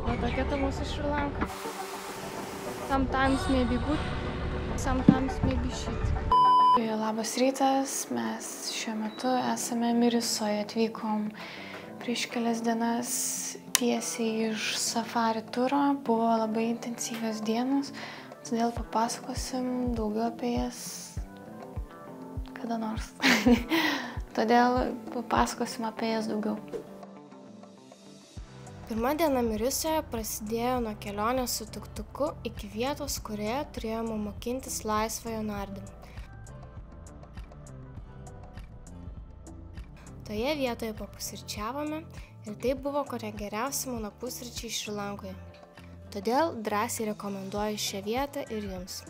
Va tokia ta mūsų Šri Lanka. Sometimes maybe good, sometimes maybe shit. Labas rytas, mes šiuo metu esame Mirisoje, atvykom prieš kelias dienas tiesiai iš safari turo, buvo labai intensyvios dienos, todėl papasakosim daugiau apie jas kada nors. Todėl papasakosim apie jas daugiau. Pirma diena Mirisoje prasidėjo nuo kelionės su tuktuku iki vietos, kurioje turėjome mokintis laisvojo nardymo. Toje vietoje papusryčiavome ir tai buvo kone geriausi mano pusryčiai Šri Lankoje. Todėl drąsiai rekomenduoju šią vietą ir jums.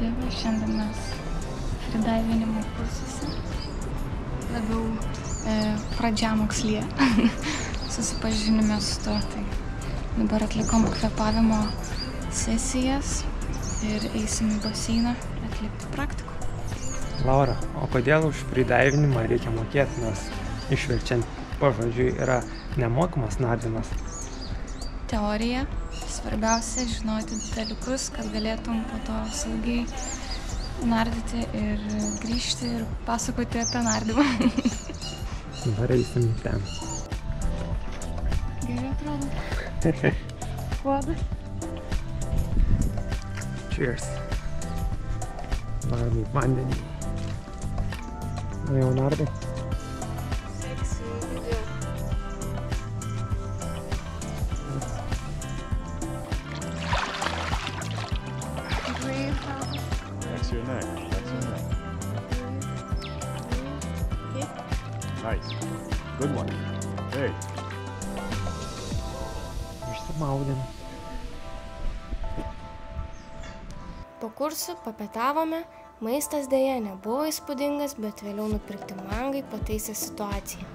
Tai va, šiandien mes freedivinimo kursuose, labiau pradžiamokslyje susipažinime su to. Tai dabar atlikom kvėpavimo sesijas ir eisim į baseiną atlikti praktikų. Laura, o kodėl už freedivinimą reikia mokėti, nors išverčiant pažodžiui yra nemokamas nardymas? Teorija. Svarbiausia žinoti dalykus, kad galėtum po to saugiai nardyti ir grįžti ir pasakoti apie nardymą. Dabar eisim ten. Gerai atrodo. Puodas. Cheers. Varom į vandenį. Na jau nardai? That's your neck. Nice. Good one. Hey. Išsimaudėm. Po kursų papietavome, maistas dėja nebuvo įspūdingas, bet vėliau nupirkti mangai pataisė situaciją.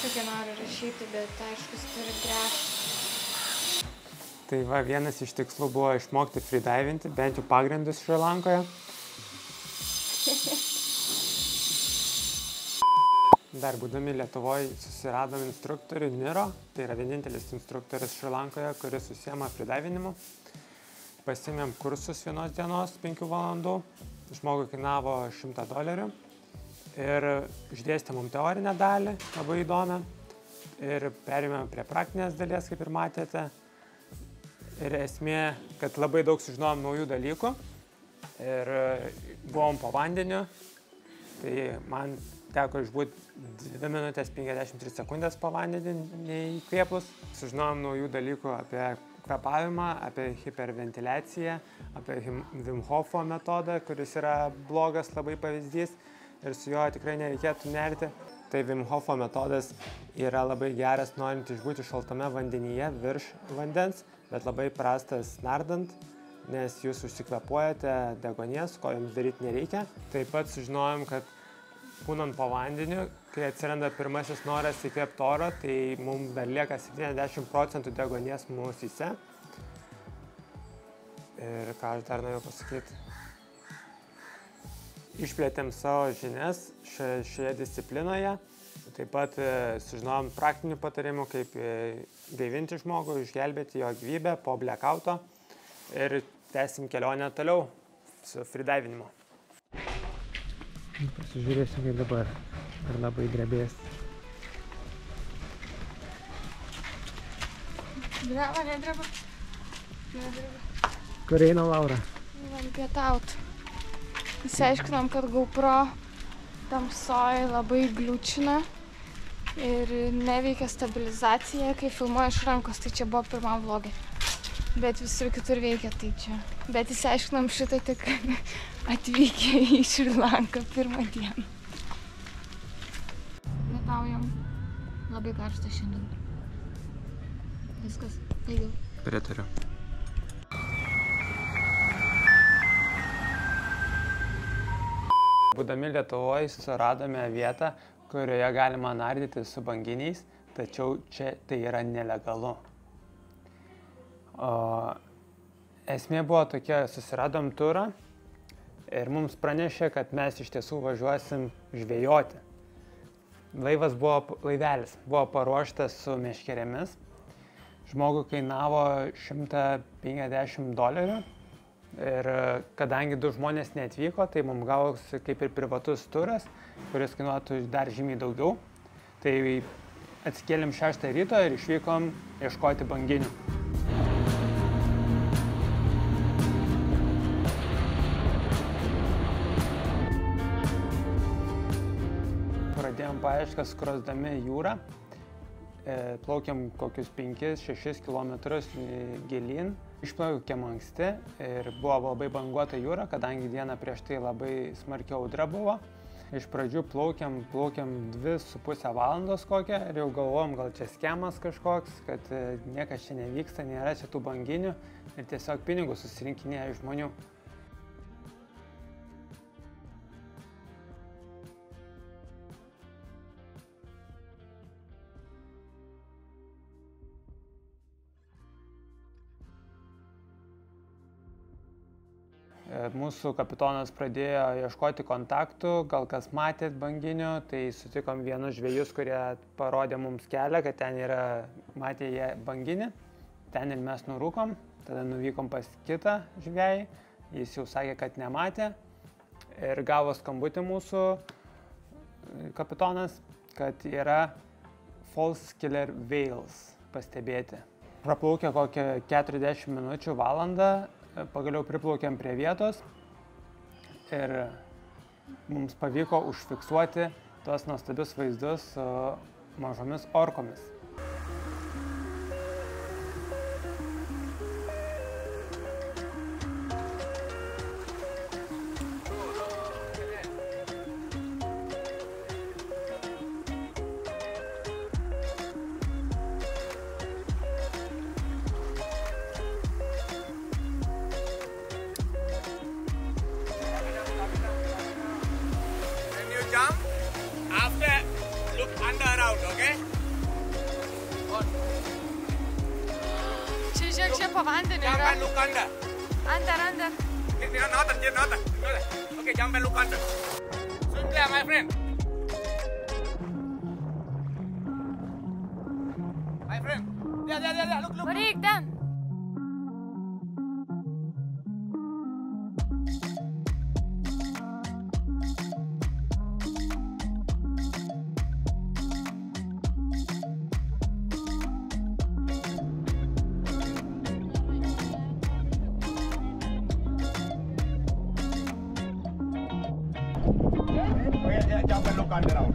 Tokia noriu rašyti, bet aiškus turi gręžti. Tai va, vienas iš tikslų buvo išmokti freedivinti, bent jau pagrindus Šri Lankoje. Dar būdami Lietuvoje susiradom instruktorių Niro, tai yra vienintelis instruktorius Šri Lankoje, kuris užsiema freedivinimu. Pasiėmėm kursus vienos dienos 5 valandų, žmogui kainavo $100. Ir išdėstė mum teorinę dalį, labai įdomią. Ir perėmėm prie praktinės dalies, kaip ir matėte. Ir esmė, kad labai daug sužinojom naujų dalykų. Ir buvom po vandeniu. Tai man teko išbūti 2 minutės 53 sekundės po vandenį neįkvėpus. Sužinojom naujų dalykų apie kvėpavimą, apie hiperventiliaciją, apie Wim Hofo metodą, kuris yra blogas labai pavyzdys. Ir su juo tikrai nereikėtų nerti. Tai Wim Hofo metodas yra labai geras norint išbūti šaltame vandenyje virš vandens, bet labai prastas nardant, nes jūs užsikvėpuojate deguonies, ko jums daryti nereikia. Taip pat sužinojom, kad būnant po vandeniu, kai atsiranda pirmasis noras įkvėpti oro, tai mums dar lieka 70% deguonies musyse. Ir ką aš dar norėjau pasakyti. Išplėtėm savo žinias šioje disciplinoje. Taip pat sužinojom praktinių patarimų, kaip gaivinti žmogų, išgelbėti jo gyvybę po blackouto. Ir tęsim kelionę toliau su freedivinimu. Pasižiūrėsim, kaip dabar. Ar labai drebės. Dreba, nedreba. Kur eina Laura? Einam pietaut. Įsiaiškinom, kad GoPro tamsoj labai gliučina ir neveikia stabilizacija, kai filmuoju iš rankos, tai čia buvo pirmam vlogė. Bet visur kitur veikia tai čia. Bet įsiaiškinom šitą tik atvykę į Šri Lanką pirmą dieną. Pietaujam. Labai karšta šiandien. Viskas. Eigiau. Pritariu. Būdami Lietuvoje susiradome vietą, kurioje galima nardyti su banginiais, tačiau čia tai yra nelegalu. Esmė buvo tokia, susiradom turą ir mums pranešė, kad mes iš tiesų važiuosim žvejoti. Laivelis buvo paruoštas su meškerėmis. Žmogui kainavo $150. Ir kadangi 2 žmonės neatvyko, tai mums gavosi kaip ir privatus turas, kuris kainuotų dar žymiai daugiau. Tai atsikėlėm 6 ryto ir išvykom ieškoti banginių. Pradėjom paieškas skrosdami jūrą. Plaukiam kokius 5-6 kilometrus gilyn. Išplaukėm anksti ir buvo labai banguota jūra, kadangi dieną prieš tai labai smarki audra buvo. Iš pradžių plaukiam 2,5 valandos kokią ir jau galvojom, gal čia skemas kažkoks, kad niekas čia nevyksta, nėra čia tų banginių ir tiesiog pinigus susirinkinėja iš žmonių. Mūsų kapitonas pradėjo ieškoti kontaktų, gal kas matėt banginių, tai sutikom vienus žvejus, kurie parodė mums kelią, kad ten matė jie banginį. Ten ir mes nurūkom, tada nuvykom pas kitą žvejį, jis jau sakė, kad nematė. Ir gavo skambutį mūsų kapitonas, kad yra false killer whales pastebėti. Praplaukė kokią 40 minučių valandą. Pagaliau priplaukėm prie vietos ir mums pavyko užfiksuoti tuos nuostabius vaizdus su mažomis orkomis. Jump after look under around, okay? Čia žiūrėk, čia po vandeniu Jump yra. and look under. Under. Nothing. Okay, jump and look under. Swim clear, my friend. My friend. There, look. Varyk ten. Yeah, jump and look under now.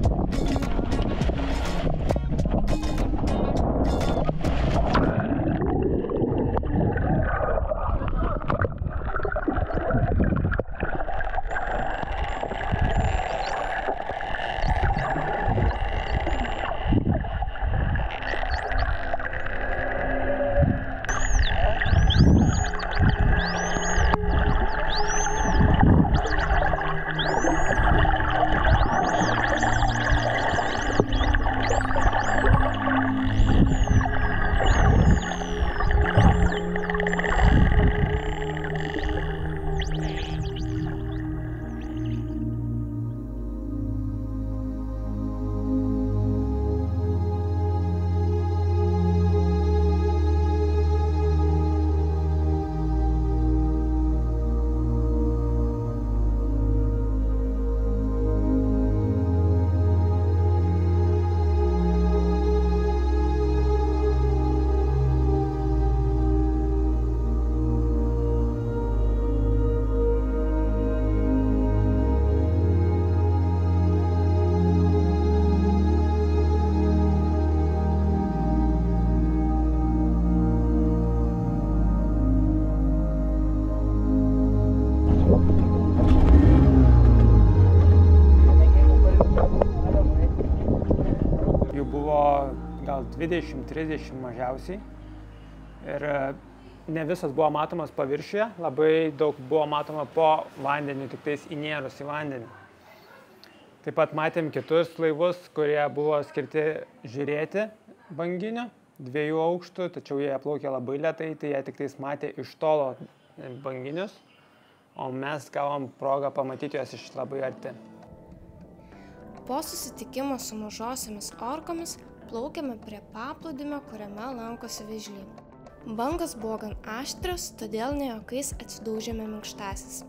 20-30 mažiausiai. Ir ne visas buvo matomas paviršiuje, labai daug buvo matoma po vandeniu, tik tais įnėrus į vandenį. Taip pat matėm kitus laivus, kurie buvo skirti žiūrėti banginių, 2 aukštų, tačiau jie plaukė labai lėtai, tai jie tik tais matė iš tolo banginius, o mes gavom progą pamatyti juos iš labai arti. Po susitikimo su mažosiomis orkomis plaukėme prie paplūdimio, kuriame lankosi vėžliai. Bangos buvo gan aštrios, todėl ne juokais atsidaužėme minkštasis.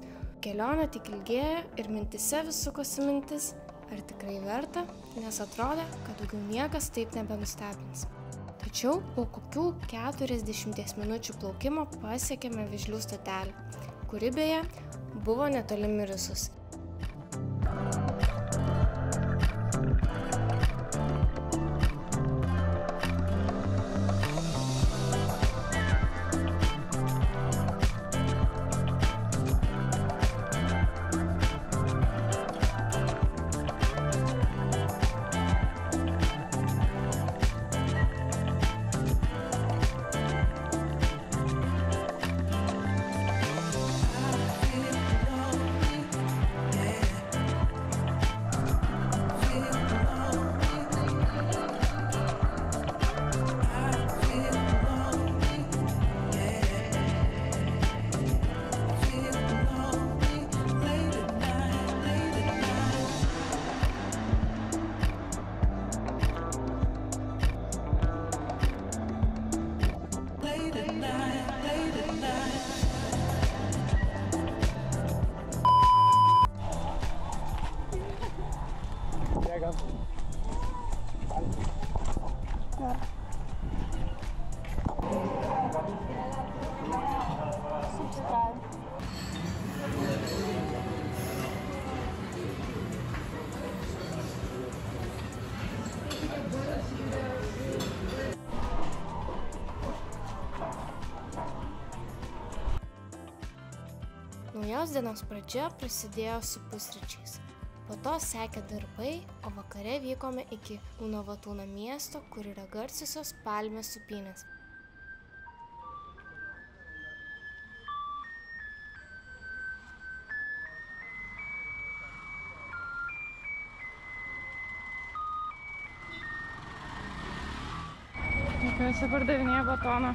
Kelionė tik ilgėjo ir mintise vis sukosi mintis, ar tikrai verta, nes atrodė, kad daugiau niekas taip nebenustebins. Tačiau po kokių 40 minučių plaukimo pasiekėme vėžlių stotelį, kuri beje buvo netoli Mirisos. Naujos dienos pradžia prasidėjo su pusryčiais. Po to sekė darbai, o vakare vykome iki Unavatuna miesto, kur yra garsiosios palmės sūpynės. Visi pardavinėja batoną.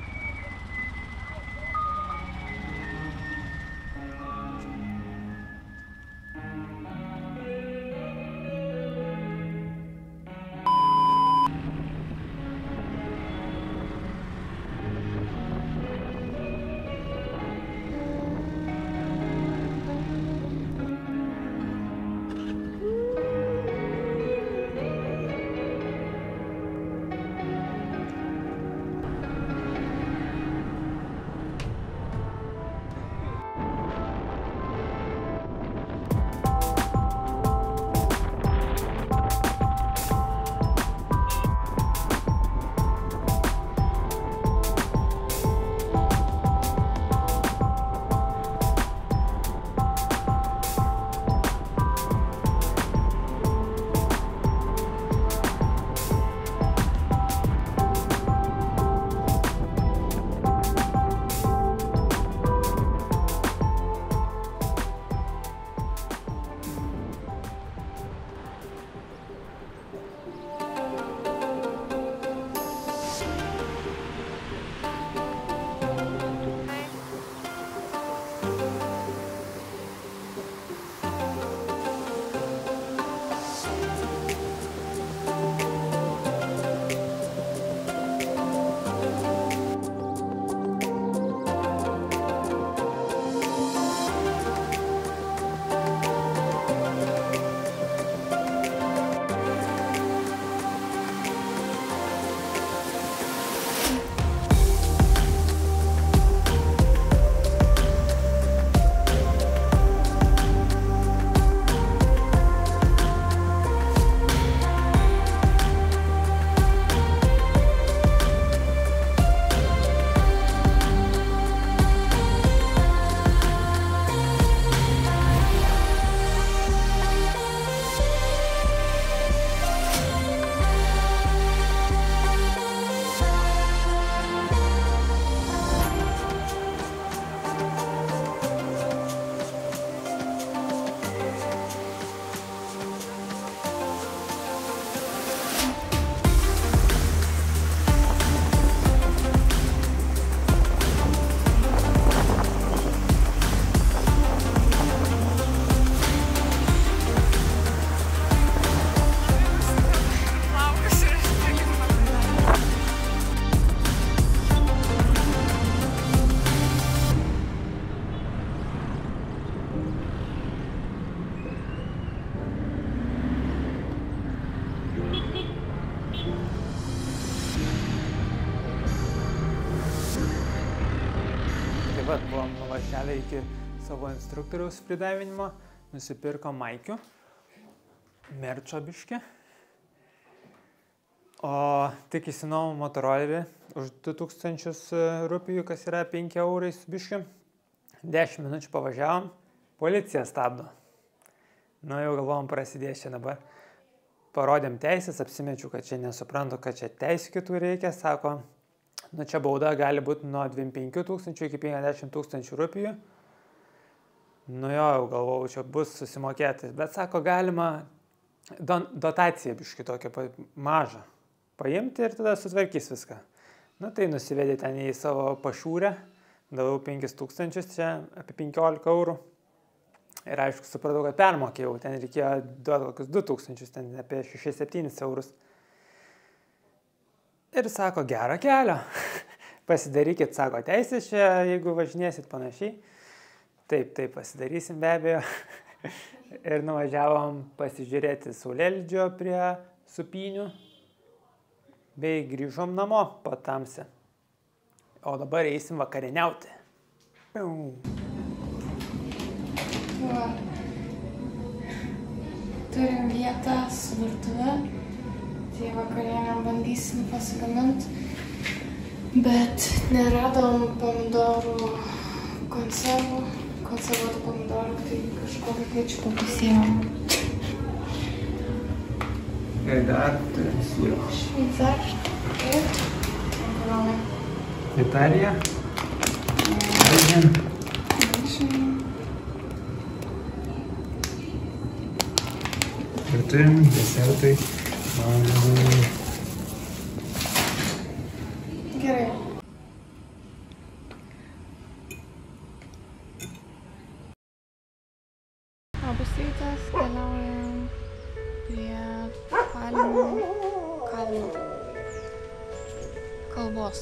kelią iki savo instruktoriaus fridavinimo, nusipirko maikių, merčo biškį, o tik įsinuomau motorolerį už 2000 rupijų, kas yra 5 eurais biškį. 10 minučių pavažiavom, policija stabdo. Nu jau galvom prasidės čia dabar. Parodėm teisės, apsimečiau, kad čia nesuprantu, kad čia teisų kitų reikia, sako, nu čia bauda gali būti nuo 25 000 iki 50 000 rupijų. Nu jo, jau galvau, čia bus susimokėti, bet sako, galima dotaciją biškį tokią mažą paimti ir tada sutvarkys viską. Nu tai nusivedė ten į savo pašiūrę, daviau 5 000, čia apie 15 eurų. Ir aišku, supratau, kad permokėjau, ten reikėjo duoti kokius 2000, ten apie 6-7 eurus. Ir sako, gerą kelią, pasidarykit, sako, teisės čia, jeigu važinėsit panašiai. Taip, pasidarysim be abejo. Ir nuvažiavom pasižiūrėti saulėlydžio prie Supynių, bei grįžom namo po tamsę. O dabar eisim vakarieniauti. Va. Turim vietą su virtuve, tai vakarienę bandysim pasigaminti, bet neradom pomidorų konservuotų pomidorų, tai kažkokį kečupą pasiėmėm. Ir dar turim sūrio. Šveicarišką ir makaronai. Italija. Ir turim desertai. Gerai. Labas rytas, keliaujam prie Palmių kalno kalvos.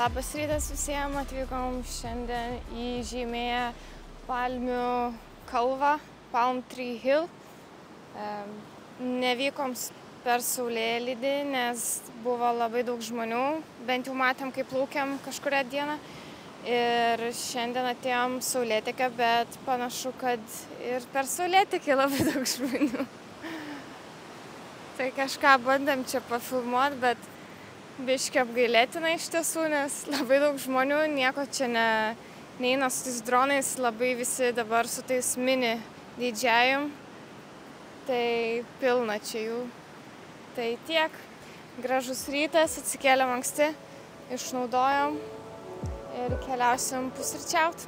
Labas rytas visiems, atvykom šiandien į žymėją Palmių kalvą, Palm Tree Hill. Nevykom per saulėlydį, nes buvo labai daug žmonių, bent jau matėm, kaip plaukiam kažkurią dieną. Ir šiandien atėjom saulėtekę, bet panašu, kad ir per saulėtekį labai daug žmonių. Tai kažką bandėm čia pafilmuoti, bet biškį apgailėtina iš tiesų, nes labai daug žmonių, nieko čia neina su tais dronais, labai visi dabar su tais mini didžiajum. Tai pilna čia jų. Tai tiek. Gražus rytas, atsikėlėm anksti, išnaudojom ir keliausim pusryčiaut.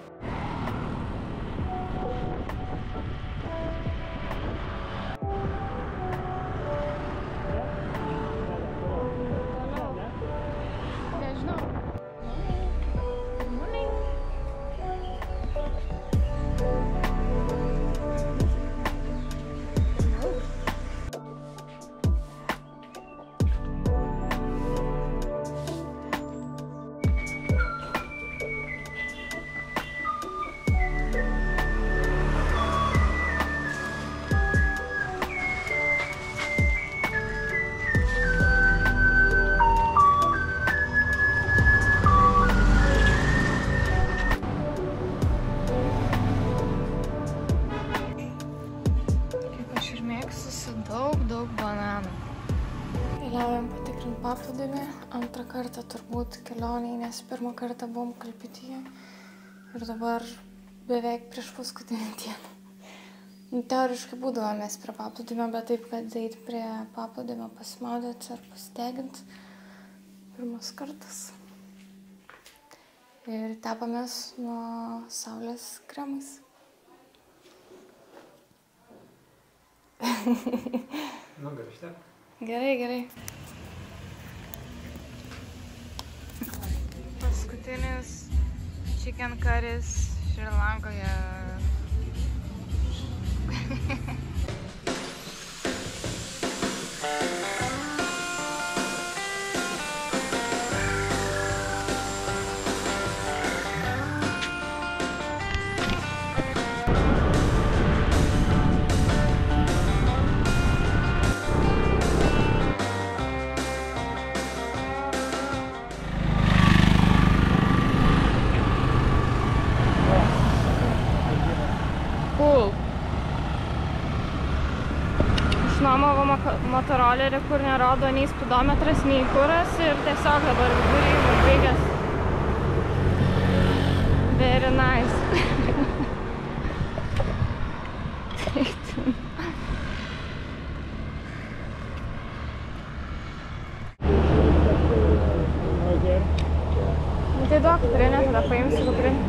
Daug bananų. Keliaujam patikrinti paplūdimį. Antrą kartą turbūt kelioniai, nes pirmą kartą buvom Kalpityje. Ir dabar beveik prieš paskutinį dieną. Teoriškai būdavo mes prie paplūdimio, bet taip, kad eiti prie paplūdimio pasimaudyti ar pasideginti. Pirmas kartas. Ir tepamės nuo saulės kremais. Nu, grįžti. Gerai. Paskutinis chicken curries Šri Lankoje. Išnuomavo motorolerį, kur nerodo nei spidometras, nei kuras ir tiesiog dabar vidurį baigęs. Very nice. Tai duok kuprinę, tada paimsiu kuprinę.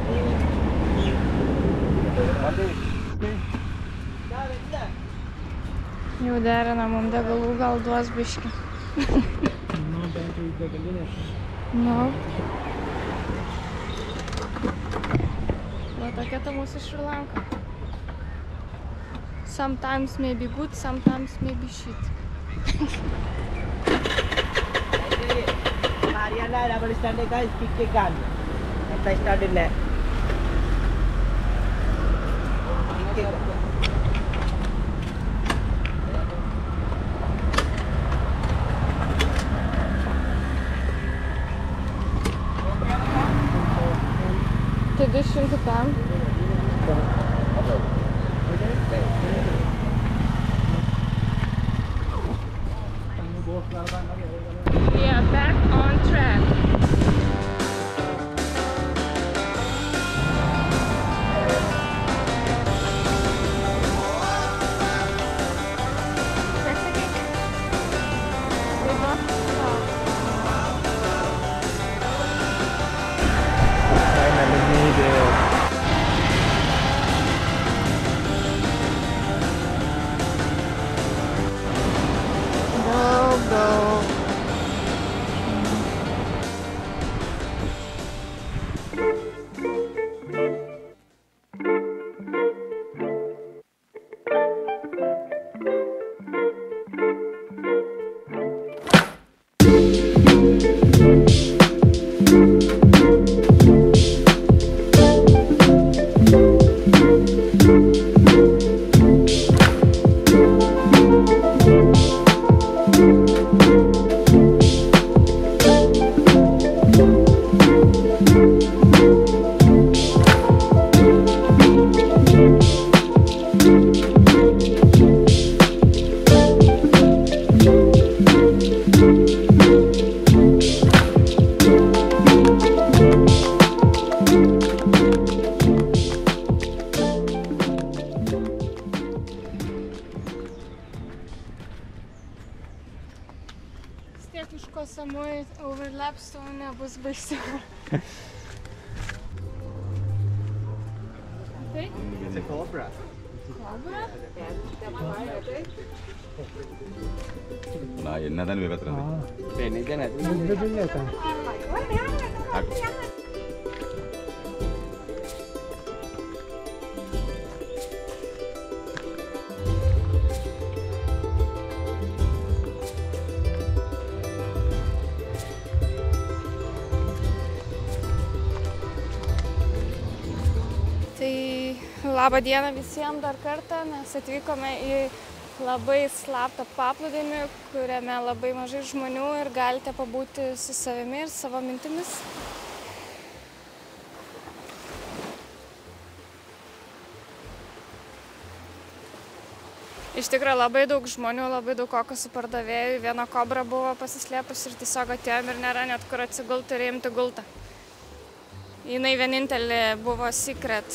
Jau derina mum degalų, gal duos biškį. Nu, bent jau degalinės. Nu. Va tokia ta mūsų Šri Lanka. Sometimes may be good, sometimes may be shit. Mariana double standard का स्टिक के गान ऐसा स्टार्टेड है Tai 200 pam. We are back on track. Samui overlaps, to nebus baisiau. Tai? It's a cobra. Kobra? Nah, என்னதான் விபத்துறது Labą dieną visiems dar kartą, mes atvykome į labai slaptą paplūdimį, kuriame labai mažai žmonių ir galite pabūti su savimi ir savo mintimis. Iš tikrųjų labai daug žmonių, labai daug kokosų pardavėjų, viena kobra buvo pasislėpus ir tiesiog atėjom ir nėra net kur atsigulti ir imti gultą. Jinai vienintelė buvo secret.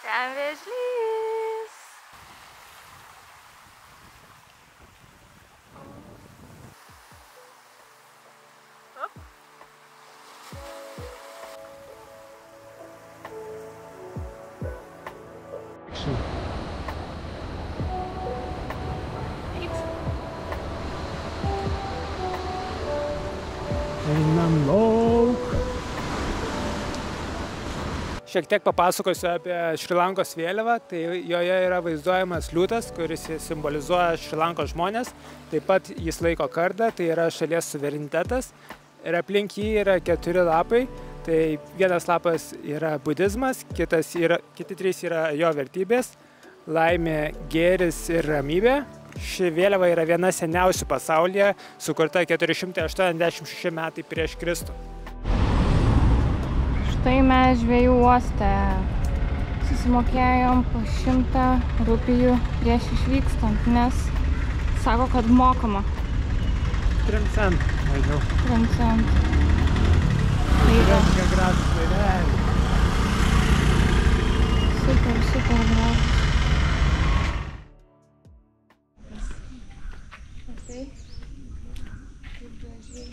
Ten vėžlys. Einam lauk. Šiek tiek papasakosiu apie Šri Lankos vėliavą. Tai joje yra vaizduojamas liūtas, kuris simbolizuoja Šri Lankos žmonės. Taip pat jis laiko kardą, tai yra šalies suverenitetas. Ir aplink jį yra 4 lapai. Tai vienas lapas yra budizmas, kiti 3 yra jo vertybės. Laimė, gėris ir ramybė. Ši vėliava yra viena seniausių pasaulyje, sukurta 486 metai prieš Kristų. Štai mes žvejų uoste susimokėjom po 100 rupijų prieš išvykstant, nes sako, kad mokama. 3 centų, mažiau. 3 centų. Tai yra gražus vaireliai. super gražus. Matai, kaip gražiai.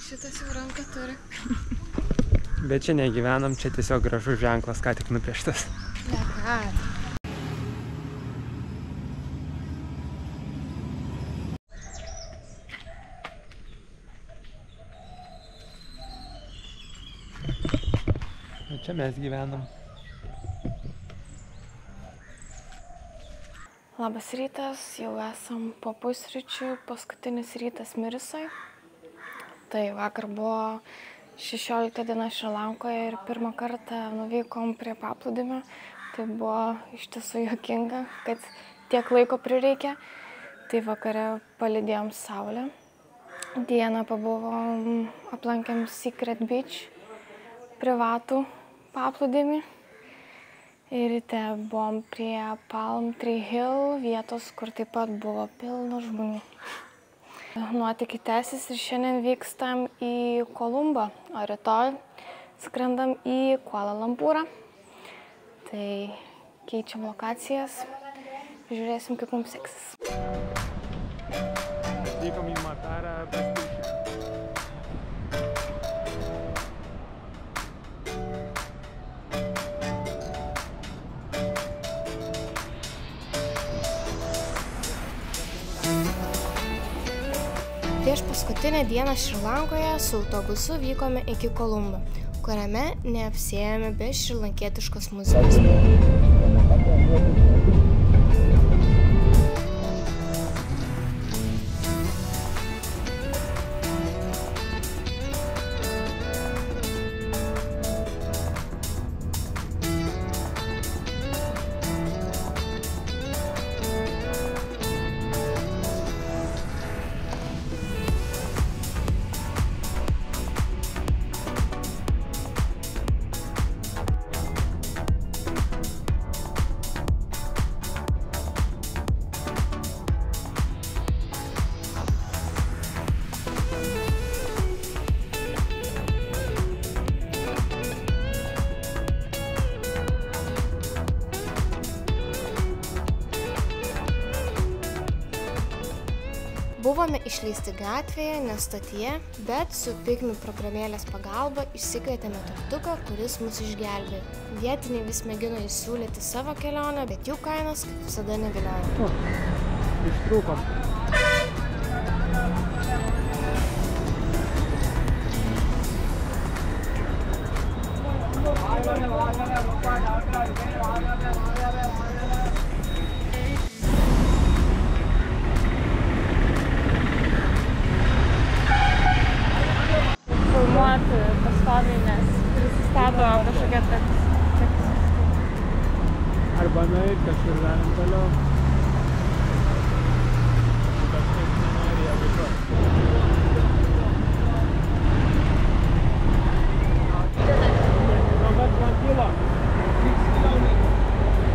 Šitas jau ranką turi. Bet čia negyvenam, čia tiesiog gražus ženklas, ką tik nupieštas. Ne, ką? O čia mes gyvenam. Labas rytas, jau esam po pusryčių, paskutinis rytas Mirisoj. Tai vakar buvo 16 diena Šrilankoje ir pirmą kartą nuvykom prie paplūdimio. Tai buvo iš tiesų juokinga, kad tiek laiko prireikė. Tai vakare palydėjom saulę. Dieną pabuvom, aplankėm Secret Beach, privatų paplūdimį. Ir ryte buvom prie Palm Tree Hill vietos, kur taip pat buvo pilna žmonių. Nuotykiai tęsis ir šiandien vykstam į Kolumbą, o rytoj skrendam į Kuala Lumpūrą. Tai keičiam lokacijas, žiūrėsim, kaip mums seksis. Atvykom į Matarą. Prieš paskutinę dieną Šrilankoje su autobusu vykome iki Kolumbo, kuriame neapsiėjome be šrilankietiškos muzikos. Buvome išleisti gatvėje, ne stotyje, bet su Pigmi programėlės pagalba išsikvietėme tuktuką, kuris mus išgelbėjo. Vietiniai vis mėgino įsiūlyti savo kelionę, bet jų kainos kaip visada neviliojo. Ištrūkom. Filmuoti pastoviai, nes prisistato kažkokia toks. Arba nueit kažkur galim toliau. Kažkaip nenori abipuoti. How much 1 kilo? 6 kilo.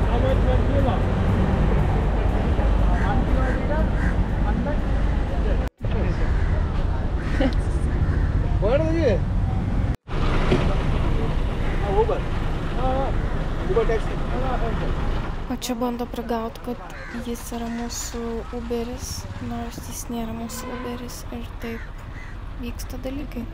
How much 1 kilo? 1 kilo liters? 100? Where are you? Uber. Uber taxi. O čia bando prigauti, kad jis yra mūsų Uberis, nors jis nėra mūsų Uberis ir taip vyksta dalykai.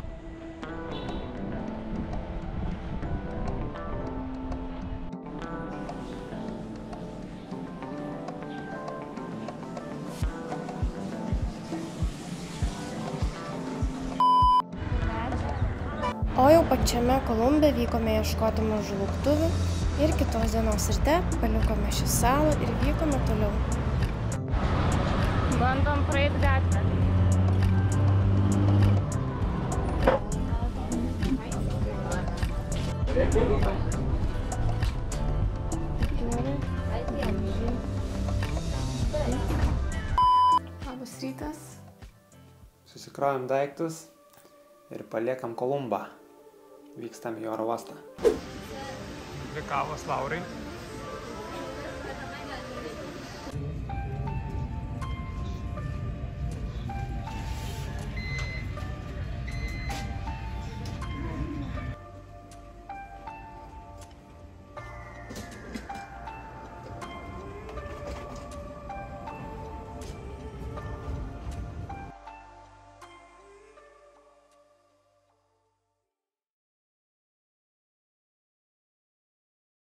O jau pačiame Kolumbe vykome ieškoti mažų lauktuvių ir kitos dienos ryte palikome šią salą ir vykome toliau. Bandom praeit gatvę. Labas rytas. Susikrovėm daiktus ir paliekam Kolumbą. Vykstam į oro uostą. 2 kavos Laurai.